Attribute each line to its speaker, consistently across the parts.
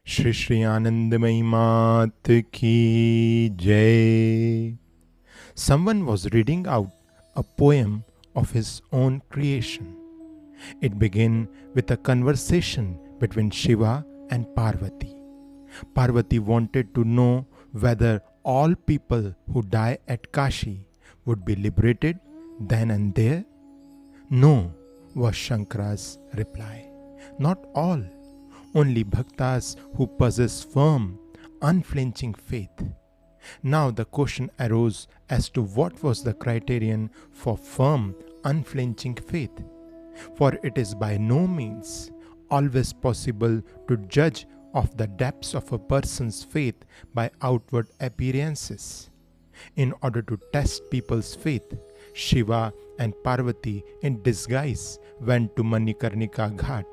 Speaker 1: Shri Anandamayi Ma ki Jai. Someone was reading out a poem of his own creation. It began with a conversation between Shiva and Parvati. Parvati wanted to know whether all people who die at Kashi would be liberated then and there. No, was Shankara's reply. Not all. Only bhaktas who possess firm, unflinching faith. Now the question arose as to what was the criterion for firm, unflinching faith. For it is by no means always possible to judge of the depths of a person's faith by outward appearances. In order to test people's faith, Shiva and Parvati in disguise went to Manikarnika Ghat.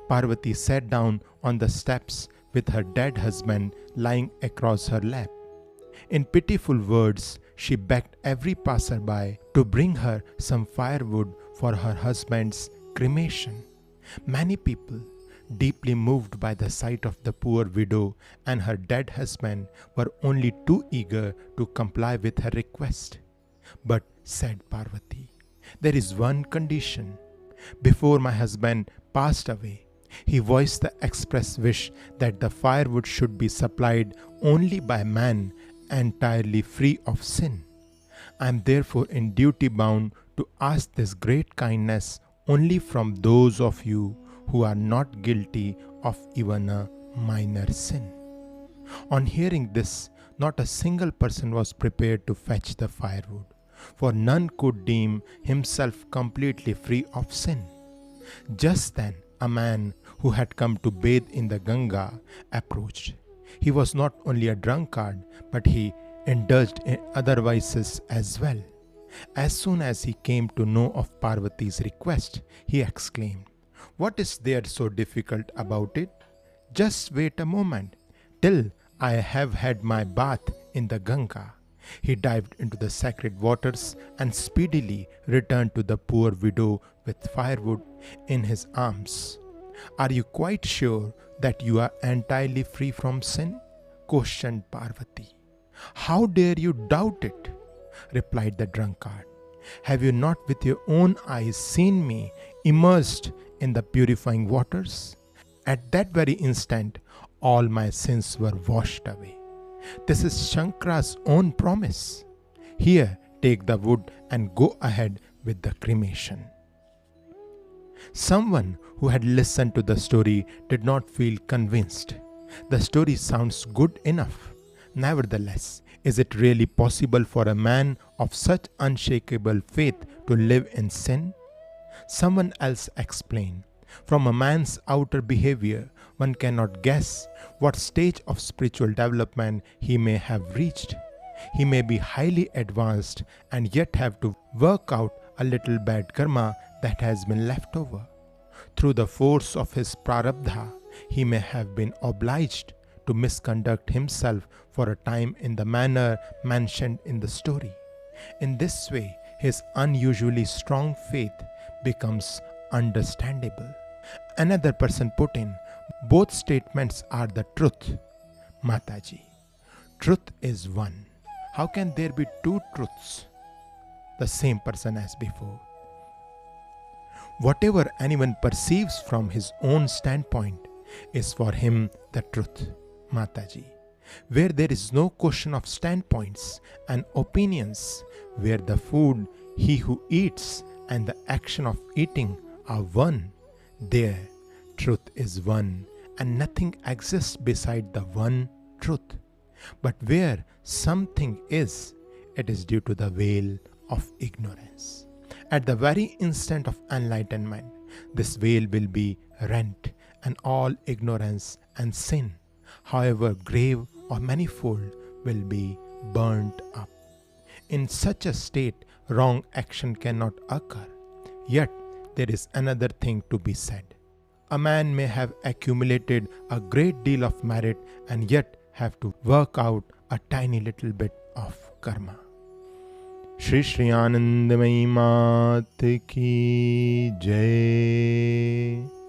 Speaker 1: Parvati sat down on the steps with her dead husband lying across her lap. In pitiful words, she begged every passerby to bring her some firewood for her husband's cremation. Many people, deeply moved by the sight of the poor widow and her dead husband, were only too eager to comply with her request. But, said Parvati, there is one condition. Before my husband passed away, he voiced the express wish that the firewood should be supplied only by man entirely free of sin. I am therefore in duty bound to ask this great kindness only from those of you who are not guilty of even a minor sin. On hearing this, not a single person was prepared to fetch the firewood, for none could deem himself completely free of sin. Just then, a man who had come to bathe in the Ganga approached. He was not only a drunkard, but he indulged in other vices as well. As soon as he came to know of Parvati's request, he exclaimed, "What is there so difficult about it? Just wait a moment, till I have had my bath in the Ganga." He dived into the sacred waters and speedily returned to the poor widow with firewood in his arms. "Are you quite sure that you are entirely free from sin?" questioned Parvati. "How dare you doubt it?" replied the drunkard. "Have you not with your own eyes seen me immersed in the purifying waters? At that very instant, all my sins were washed away. This is Shankara's own promise. Here, take the wood and go ahead with the cremation." Someone who had listened to the story did not feel convinced. The story sounds good enough. Nevertheless, is it really possible for a man of such unshakable faith to live in sin? Someone else explained, "From a man's outer behavior, one cannot guess what stage of spiritual development he may have reached. He may be highly advanced and yet have to work out a little bad karma that has been left over. Through the force of his prarabdha, he may have been obliged to misconduct himself for a time in the manner mentioned in the story. In this way, his unusually strong faith becomes understandable." Another person put in, "Both statements are the truth, Mataji. Truth is one. How can there be two truths?" The same person as before. "Whatever anyone perceives from his own standpoint is for him the truth, Mataji. Where there is no question of standpoints and opinions, where the food he who eats and the action of eating are one, there truth is one, and nothing exists beside the one truth. But where something is, it is due to the veil of ignorance. At the very instant of enlightenment, this veil will be rent, and all ignorance and sin, however grave or manifold, will be burnt up. In such a state, wrong action cannot occur. Yet, there is another thing to be said. A man may have accumulated a great deal of merit and yet have to work out a tiny little bit of karma." Shri Anandamayi Ma ki Jai.